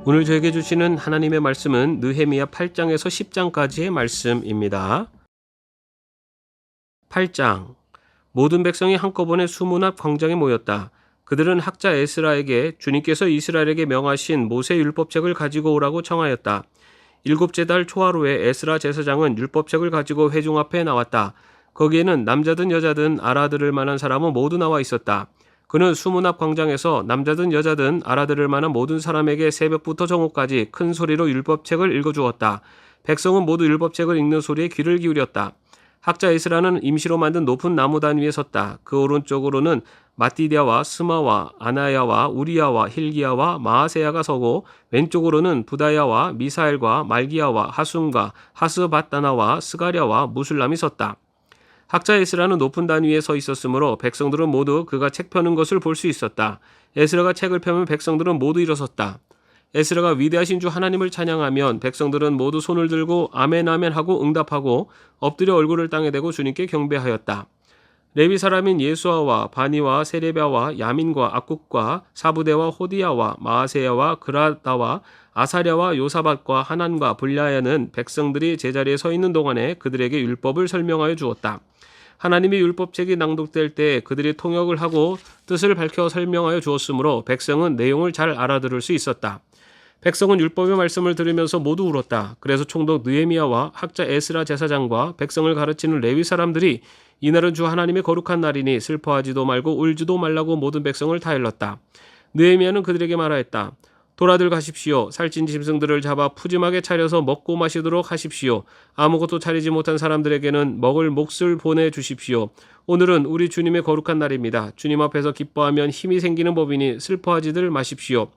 오늘 저에게 주시는 하나님의 말씀은 느헤미야 8장에서 10장까지의 말씀입니다. 8장. 모든 백성이 한꺼번에 수문 앞 광장에 모였다. 그들은 학자 에스라에게 주님께서 이스라엘에게 명하신 모세 율법책을 가지고 오라고 청하였다. 일곱째 달 초하루에 에스라 제사장은 율법책을 가지고 회중 앞에 나왔다. 거기에는 남자든 여자든 알아들을 만한 사람은 모두 나와 있었다. 그는 수문 앞 광장에서 남자든 여자든 알아들을 만한 모든 사람에게 새벽부터 정오까지 큰 소리로 율법책을 읽어주었다. 백성은 모두 율법책을 읽는 소리에 귀를 기울였다. 학자 에스라는 임시로 만든 높은 나무단 위에 섰다. 그 오른쪽으로는 마띠디아와 스마와 아나야와 우리야와 힐기야와 마아세야가 서고 왼쪽으로는 부다야와 미사엘과 말기야와 하숨과 하스바다나와 스가랴와 무술람이 섰다. 학자 에스라는 높은 단 위에 서 있었으므로 백성들은 모두 그가 책 펴는 것을 볼 수 있었다. 에스라가 책을 펴면 백성들은 모두 일어섰다. 에스라가 위대하신 주 하나님을 찬양하면 백성들은 모두 손을 들고 아멘 아멘 하고 응답하고 엎드려 얼굴을 땅에 대고 주님께 경배하였다. 레위 사람인 예수아와 바니와 세레비아와 야민과 악국과 사부대와 호디야와 마아세야와 그라다와 아사랴와 요사밧과 하난과 불야야는 백성들이 제자리에 서 있는 동안에 그들에게 율법을 설명하여 주었다. 하나님의 율법책이 낭독될 때 그들이 통역을 하고 뜻을 밝혀 설명하여 주었으므로 백성은 내용을 잘 알아들을 수 있었다. 백성은 율법의 말씀을 들으면서 모두 울었다. 그래서 총독 느헤미야와 학자 에스라 제사장과 백성을 가르치는 레위 사람들이 이날은 주 하나님의 거룩한 날이니 슬퍼하지도 말고 울지도 말라고 모든 백성을 다 일렀다. 느헤미야는 그들에게 말하였다. 돌아들 가십시오. 살찐 짐승들을 잡아 푸짐하게 차려서 먹고 마시도록 하십시오. 아무것도 차리지 못한 사람들에게는 먹을 몫을 보내주십시오. 오늘은 우리 주님의 거룩한 날입니다. 주님 앞에서 기뻐하면 힘이 생기는 법이니 슬퍼하지들 마십시오.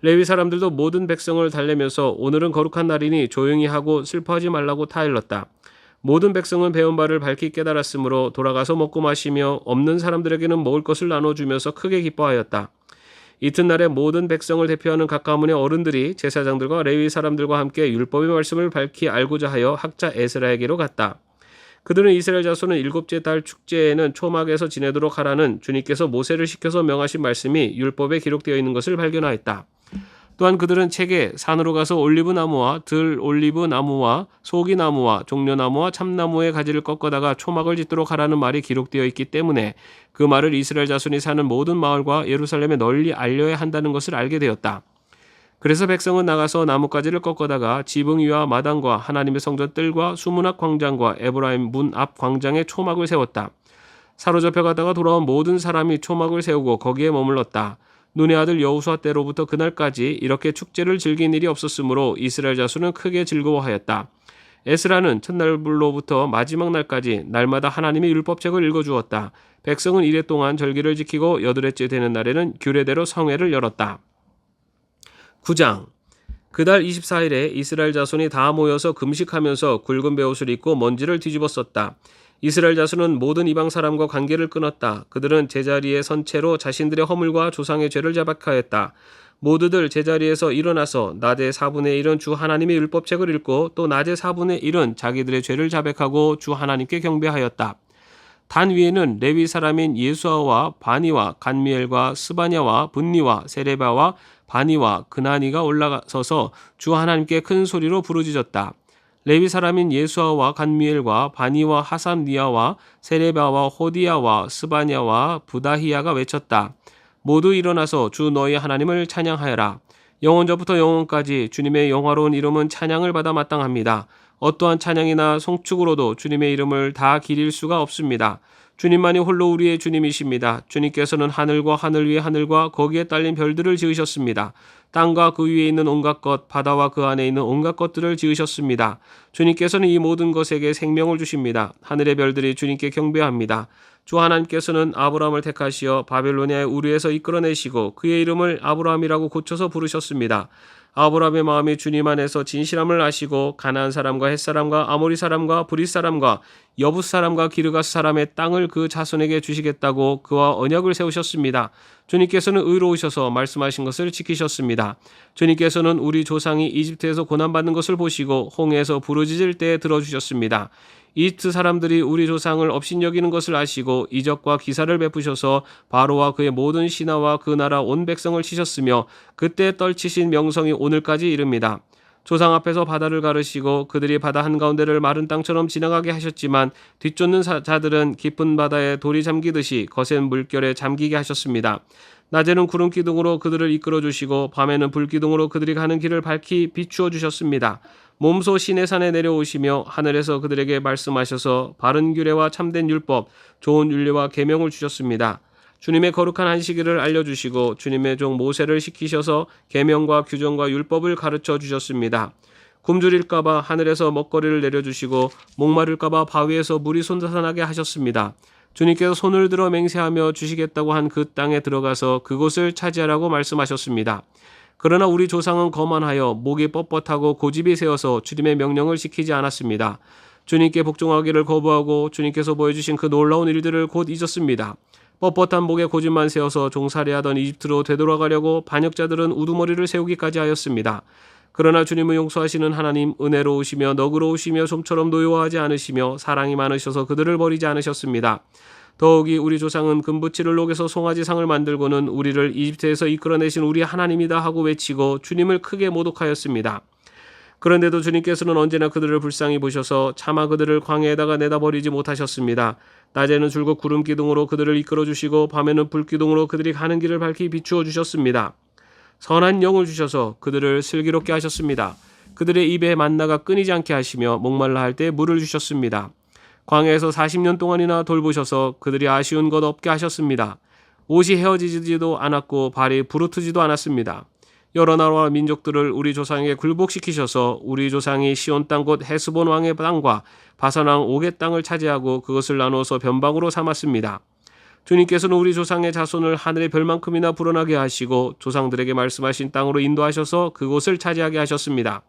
레위 사람들도 모든 백성을 달래면서 오늘은 거룩한 날이니 조용히 하고 슬퍼하지 말라고 타일렀다. 모든 백성은 배운 바를 밝히 깨달았으므로 돌아가서 먹고 마시며 없는 사람들에게는 먹을 것을 나눠주면서 크게 기뻐하였다. 이튿날에 모든 백성을 대표하는 각 가문의 어른들이 제사장들과 레위 사람들과 함께 율법의 말씀을 밝히 알고자 하여 학자 에스라에게로 갔다. 그들은 이스라엘 자손은 일곱째 달 축제에는 초막에서 지내도록 하라는 주님께서 모세를 시켜서 명하신 말씀이 율법에 기록되어 있는 것을 발견하였다. 또한 그들은 책에 산으로 가서 올리브나무와 들 올리브나무와 소기나무와 종려나무와 참나무의 가지를 꺾어다가 초막을 짓도록 하라는 말이 기록되어 있기 때문에 그 말을 이스라엘 자손이 사는 모든 마을과 예루살렘에 널리 알려야 한다는 것을 알게 되었다. 그래서 백성은 나가서 나뭇가지를 꺾어다가 지붕 위와 마당과 하나님의 성전 뜰과 수문 앞 광장과 에브라임 문 앞 광장에 초막을 세웠다. 사로잡혀 가다가 돌아온 모든 사람이 초막을 세우고 거기에 머물렀다. 눈의 아들 여호수아 때로부터 그날까지 이렇게 축제를 즐긴 일이 없었으므로 이스라엘 자손은 크게 즐거워하였다. 에스라는 첫날부터 마지막 날까지 날마다 하나님의 율법책을 읽어주었다. 백성은 이래 동안 절기를 지키고 여드레째 되는 날에는 규례대로 성회를 열었다. 9장. 그달 24일에 이스라엘 자손이 다 모여서 금식하면서 굵은 베옷을 입고 먼지를 뒤집어 썼다. 이스라엘 자손은 모든 이방 사람과 관계를 끊었다. 그들은 제자리에 선 채로 자신들의 허물과 조상의 죄를 자백하였다. 모두들 제자리에서 일어나서 낮에 4분의 1은 주 하나님의 율법책을 읽고 또 낮에 4분의 1은 자기들의 죄를 자백하고 주 하나님께 경배하였다. 단 위에는 레위 사람인 예수아와 바니와 간미엘과 스바냐와 분니와 세레바와 바니와 그나니가 올라서서 주 하나님께 큰 소리로 부르짖었다. 레위 사람인 예수아와 간미엘과 바니와 하삼니아와 세레바와 호디야와 스바냐와 부다히야가 외쳤다. 모두 일어나서 주 너희 하나님을 찬양하여라. 영원전부터 영원까지 주님의 영화로운 이름은 찬양을 받아 마땅합니다. 어떠한 찬양이나 송축으로도 주님의 이름을 다 기릴 수가 없습니다. 주님만이 홀로 우리의 주님이십니다. 주님께서는 하늘과 하늘 위의 하늘과 거기에 딸린 별들을 지으셨습니다. 땅과 그 위에 있는 온갖 것, 바다와 그 안에 있는 온갖 것들을 지으셨습니다. 주님께서는 이 모든 것에게 생명을 주십니다. 하늘의 별들이 주님께 경배합니다. 주 하나님께서는 아브라함을 택하시어 바벨로니아의 우르에서 이끌어내시고 그의 이름을 아브라함이라고 고쳐서 부르셨습니다. 아브라함의 마음이 주님 안에서 진실함을 아시고 가나안 사람과 헷 사람과 아모리 사람과 브릿 사람과 여붓 사람과 기르가스 사람의 땅을 그 자손에게 주시겠다고 그와 언약을 세우셨습니다. 주님께서는 의로우셔서 말씀하신 것을 지키셨습니다. 주님께서는 우리 조상이 이집트에서 고난받는 것을 보시고 홍해에서 부르짖을 때에 들어주셨습니다. 이집트 사람들이 우리 조상을 업신여기는 것을 아시고 이적과 기사를 베푸셔서 바로와 그의 모든 신하와 그 나라 온 백성을 치셨으며 그때 떨치신 명성이 오늘까지 이릅니다. 조상 앞에서 바다를 가르시고 그들이 바다 한가운데를 마른 땅처럼 지나가게 하셨지만 뒤쫓는 자들은 깊은 바다에 돌이 잠기듯이 거센 물결에 잠기게 하셨습니다. 낮에는 구름 기둥으로 그들을 이끌어 주시고 밤에는 불 기둥으로 그들이 가는 길을 밝히 비추어 주셨습니다. 몸소 시내산에 내려오시며 하늘에서 그들에게 말씀하셔서 바른 규례와 참된 율법, 좋은 윤리와 계명을 주셨습니다. 주님의 거룩한 안식일을 알려주시고 주님의 종 모세를 시키셔서 계명과 규정과 율법을 가르쳐 주셨습니다. 굶주릴까봐 하늘에서 먹거리를 내려주시고 목마를까봐 바위에서 물이 솟아나게 하셨습니다. 주님께서 손을 들어 맹세하며 주시겠다고 한 그 땅에 들어가서 그곳을 차지하라고 말씀하셨습니다. 그러나 우리 조상은 거만하여 목이 뻣뻣하고 고집이 세어서 주님의 명령을 지키지 않았습니다. 주님께 복종하기를 거부하고 주님께서 보여주신 그 놀라운 일들을 곧 잊었습니다. 뻣뻣한 목에 고집만 세워서 종살이하던 이집트로 되돌아가려고 반역자들은 우두머리를 세우기까지 하였습니다. 그러나 주님은 용서하시는 하나님, 은혜로우시며 너그러우시며 좀처럼 노여워하지 않으시며 사랑이 많으셔서 그들을 버리지 않으셨습니다. 더욱이 우리 조상은 금붙이를 녹여서 송아지상을 만들고는 우리를 이집트에서 이끌어내신 우리 하나님이다 하고 외치고 주님을 크게 모독하였습니다. 그런데도 주님께서는 언제나 그들을 불쌍히 보셔서 차마 그들을 광야에다가 내다버리지 못하셨습니다. 낮에는 줄곧 구름 기둥으로 그들을 이끌어 주시고 밤에는 불 기둥으로 그들이 가는 길을 밝히 비추어 주셨습니다. 선한 영을 주셔서 그들을 슬기롭게 하셨습니다. 그들의 입에 만나가 끊이지 않게 하시며 목말라 할 때 물을 주셨습니다. 광야에서 40년 동안이나 돌보셔서 그들이 아쉬운 것 없게 하셨습니다. 옷이 헤어지지도 않았고 발이 부르트지도 않았습니다. 여러 나라와 민족들을 우리 조상에게 굴복시키셔서 우리 조상이 시온 땅 곧 헤스본 왕의 땅과 바산 왕 옥의 땅을 차지하고 그것을 나누어서 변방으로 삼았습니다. 주님께서는 우리 조상의 자손을 하늘의 별만큼이나 불어나게 하시고 조상들에게 말씀하신 땅으로 인도하셔서 그곳을 차지하게 하셨습니다.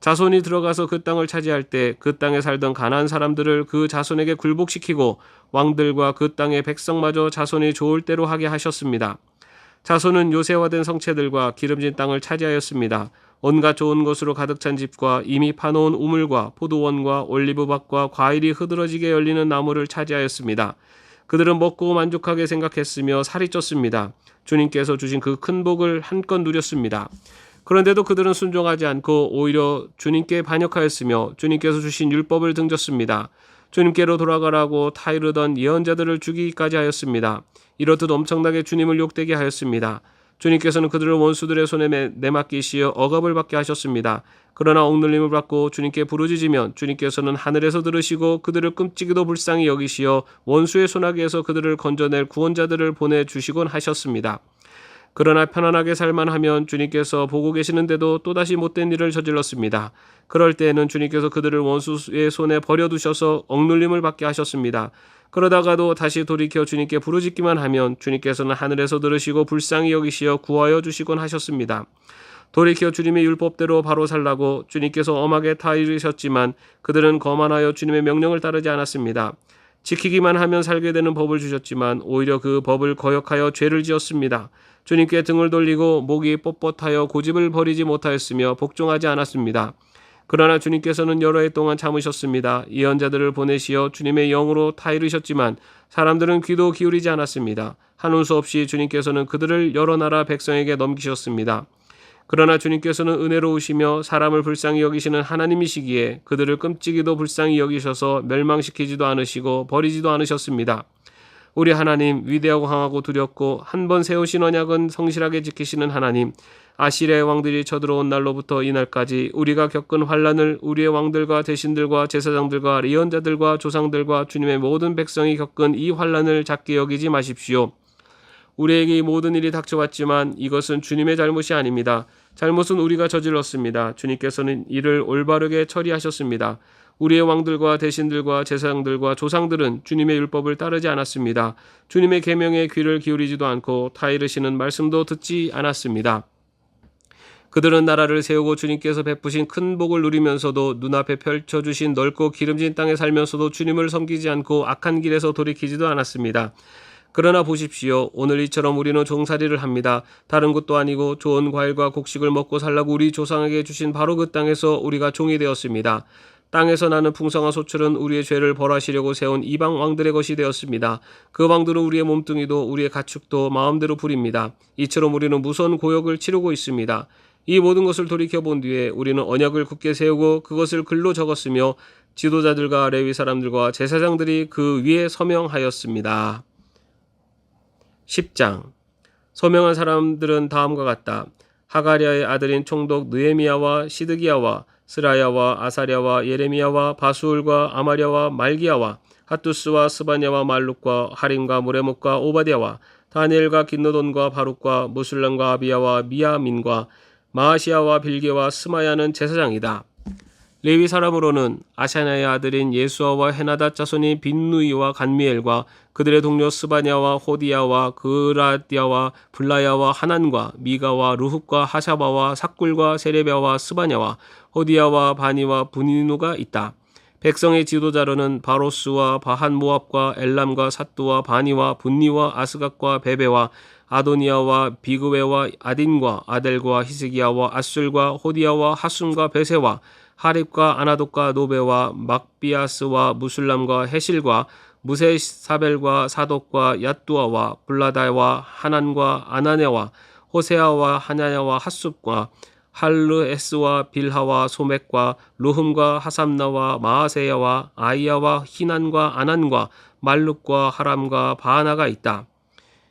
자손이 들어가서 그 땅을 차지할 때 그 땅에 살던 가나안 사람들을 그 자손에게 굴복시키고 왕들과 그 땅의 백성마저 자손이 좋을 대로 하게 하셨습니다. 자손은 요새화된 성체들과 기름진 땅을 차지하였습니다. 온갖 좋은 것으로 가득 찬 집과 이미 파놓은 우물과 포도원과 올리브밭과 과일이 흐드러지게 열리는 나무를 차지하였습니다. 그들은 먹고 만족하게 생각했으며 살이 쪘습니다. 주님께서 주신 그 큰 복을 한껏 누렸습니다. 그런데도 그들은 순종하지 않고 오히려 주님께 반역하였으며 주님께서 주신 율법을 등졌습니다. 주님께로 돌아가라고 타이르던 예언자들을 죽이기까지 하였습니다. 이렇듯 엄청나게 주님을 욕되게 하였습니다. 주님께서는 그들을 원수들의 손에 내맡기시어 억압을 받게 하셨습니다. 그러나 억눌림을 받고 주님께 부르짖으면 주님께서는 하늘에서 들으시고 그들을 끔찍이도 불쌍히 여기시어 원수의 손아귀에서 그들을 건져낼 구원자들을 보내주시곤 하셨습니다. 그러나 편안하게 살만하면 주님께서 보고 계시는데도 또다시 못된 일을 저질렀습니다. 그럴 때에는 주님께서 그들을 원수의 손에 버려두셔서 억눌림을 받게 하셨습니다. 그러다가도 다시 돌이켜 주님께 부르짖기만 하면 주님께서는 하늘에서 들으시고 불쌍히 여기시어 구하여 주시곤 하셨습니다. 돌이켜 주님의 율법대로 바로 살라고 주님께서 엄하게 타이르셨지만 그들은 거만하여 주님의 명령을 따르지 않았습니다. 지키기만 하면 살게 되는 법을 주셨지만 오히려 그 법을 거역하여 죄를 지었습니다. 주님께 등을 돌리고 목이 뻣뻣하여 고집을 버리지 못하였으며 복종하지 않았습니다. 그러나 주님께서는 여러 해 동안 참으셨습니다. 예언자들을 보내시어 주님의 영으로 타이르셨지만 사람들은 귀도 기울이지 않았습니다. 한운 수 없이 주님께서는 그들을 여러 나라 백성에게 넘기셨습니다. 그러나 주님께서는 은혜로우시며 사람을 불쌍히 여기시는 하나님이시기에 그들을 끔찍이도 불쌍히 여기셔서 멸망시키지도 않으시고 버리지도 않으셨습니다. 우리 하나님, 위대하고 강하고 두렵고 한 번 세우신 언약은 성실하게 지키시는 하나님, 아시리아의 왕들이 쳐들어온 날로부터 이날까지 우리가 겪은 환난을 우리의 왕들과 대신들과 제사장들과 예언자들과 조상들과 주님의 모든 백성이 겪은 이 환난을 작게 여기지 마십시오. 우리에게 이 모든 일이 닥쳐왔지만 이것은 주님의 잘못이 아닙니다. 잘못은 우리가 저질렀습니다. 주님께서는 이를 올바르게 처리하셨습니다. 우리의 왕들과 대신들과 제사장들과 조상들은 주님의 율법을 따르지 않았습니다. 주님의 계명에 귀를 기울이지도 않고 타이르시는 말씀도 듣지 않았습니다. 그들은 나라를 세우고 주님께서 베푸신 큰 복을 누리면서도 눈앞에 펼쳐주신 넓고 기름진 땅에 살면서도 주님을 섬기지 않고 악한 길에서 돌이키지도 않았습니다. 그러나 보십시오. 오늘 이처럼 우리는 종살이를 합니다. 다른 것도 아니고 좋은 과일과 곡식을 먹고 살라고 우리 조상에게 주신 바로 그 땅에서 우리가 종이 되었습니다. 땅에서 나는 풍성한 소출은 우리의 죄를 벌하시려고 세운 이방 왕들의 것이 되었습니다. 그 왕들은 우리의 몸뚱이도 우리의 가축도 마음대로 부립니다. 이처럼 우리는 무서운 고역을 치르고 있습니다. 이 모든 것을 돌이켜본 뒤에 우리는 언약을 굳게 세우고 그것을 글로 적었으며 지도자들과 레위 사람들과 제사장들이 그 위에 서명하였습니다. 10장. 서명한 사람들은 다음과 같다. 하가랴의 아들인 총독 느헤미야와 시드기야와 스라야와 아사랴와 예레미야와 바수울과 아마랴와 말기야와 핫두스와 스바냐와 말룩과 하림과 무레목과 오바댜와 다니엘과 긴느돈과 바룩과 무술람과 아비야와 미야민과 마아시야와 빌게와 스마야는 제사장이다. 레위 사람으로는 아샤나의 아들인 예수아와 헤나닷 자손이 빈누이와 간미엘과 그들의 동료 스바냐와 호디야와 그라디아와 블라야와 하난과 미가와 루훅과 하샤바와 삭굴과 세레베와 스바냐와 호디야와 바니와 분이누가 있다. 백성의 지도자로는 바로스와 바한 모압과 엘람과 삿두와 바니와 분니와 아스갓과 베베와 아도니아와 비그웨와 아딘과 아델과 히스기야와 아술과 호디야와 하순과 베세와 하립과 아나돗과 노베와 막비아스와 무술람과 헤실과 무세사벨과 사독과 얏두아와 블라다와 하난과 아나네와 호세아와 하냐야와 핫숲과 할르에스와 빌하와 소맥과 루흠과 하삼나와 마아세야와 아이야와 히난과 아난과 말룩과 하람과 바하나가 있다.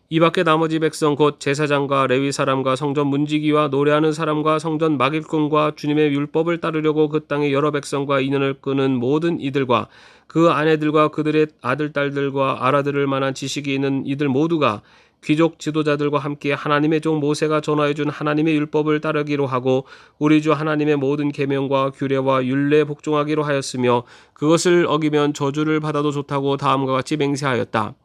이 밖에 나머지 백성 곧 제사장과 레위 사람과 성전 문지기와 노래하는 사람과 성전 막일꾼과 주님의 율법을 따르려고 그 땅의 여러 백성과 인연을 끄는 모든 이들과 그 아내들과 그들의 아들 딸들과 알아들을 만한 지식이 있는 이들 모두가 귀족 지도자들과 함께 하나님의 종 모세가 전하여준 하나님의 율법을 따르기로 하고 우리 주 하나님의 모든 계명과 규례와 율례에 복종하기로 하였으며 그것을 어기면 저주를 받아도 좋다고 다음과 같이 맹세하였다.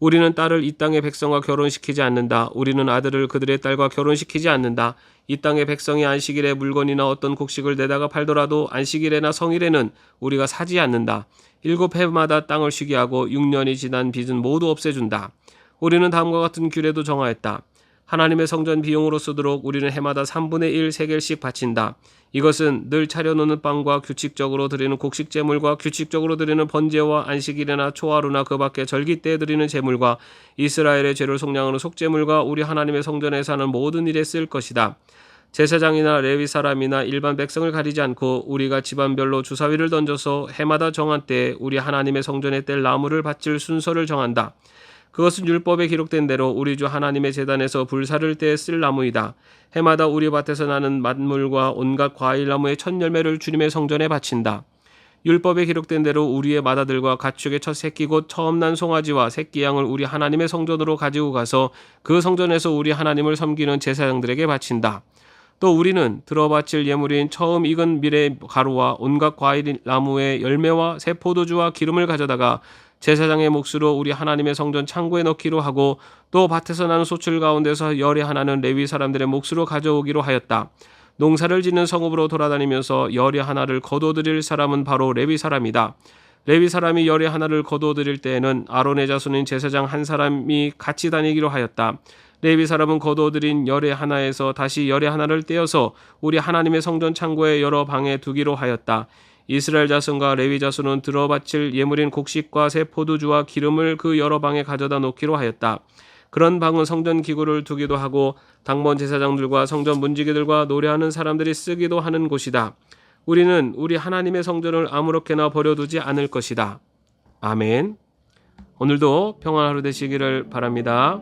우리는 딸을 이 땅의 백성과 결혼시키지 않는다. 우리는 아들을 그들의 딸과 결혼시키지 않는다. 이 땅의 백성이 안식일에 물건이나 어떤 곡식을 내다가 팔더라도 안식일에나 성일에는 우리가 사지 않는다. 7해마다 땅을 쉬게 하고 6년이 지난 빚은 모두 없애준다. 우리는 다음과 같은 규례도 정하였다. 하나님의 성전 비용으로 쓰도록 우리는 해마다 3분의 1 세겔씩 바친다. 이것은 늘 차려놓는 빵과 규칙적으로 드리는 곡식 제물과 규칙적으로 드리는 번제와 안식일이나 초하루나 그 밖에 절기 때에 드리는 제물과 이스라엘의 죄를 속량하는 속제물과 우리 하나님의 성전에서 하는 모든 일에 쓸 것이다. 제사장이나 레위 사람이나 일반 백성을 가리지 않고 우리가 집안별로 주사위를 던져서 해마다 정한 때에 우리 하나님의 성전에 뗄 나무를 바칠 순서를 정한다. 그것은 율법에 기록된 대로 우리 주 하나님의 제단에서 불사를 때 쓸 나무이다. 해마다 우리 밭에서 나는 만물과 온갖 과일나무의 첫 열매를 주님의 성전에 바친다. 율법에 기록된 대로 우리의 맏아들과 가축의 첫 새끼 곧 처음 난 송아지와 새끼 양을 우리 하나님의 성전으로 가지고 가서 그 성전에서 우리 하나님을 섬기는 제사장들에게 바친다. 또 우리는 들어바칠 예물인 처음 익은 밀의 가루와 온갖 과일 나무의 열매와 새 포도주와 기름을 가져다가 제사장의 몫으로 우리 하나님의 성전 창고에 넣기로 하고 또 밭에서 나는 소출 가운데서 열의 하나는 레위 사람들의 몫으로 가져오기로 하였다. 농사를 짓는 성읍으로 돌아다니면서 열의 하나를 거둬들일 사람은 바로 레위 사람이다. 레위 사람이 열의 하나를 거둬들일 때에는 아론의 자손인 제사장 한 사람이 같이 다니기로 하였다. 레위 사람은 거둬들인 열의 하나에서 다시 열의 하나를 떼어서 우리 하나님의 성전 창고의 여러 방에 두기로 하였다. 이스라엘 자손과 레위 자손은 들어바칠 예물인 곡식과 새 포도주와 기름을 그 여러 방에 가져다 놓기로 하였다. 그런 방은 성전 기구를 두기도 하고 당번 제사장들과 성전 문지기들과 노래하는 사람들이 쓰기도 하는 곳이다. 우리는 우리 하나님의 성전을 아무렇게나 버려두지 않을 것이다. 아멘. 오늘도 평안한 하루 되시기를 바랍니다.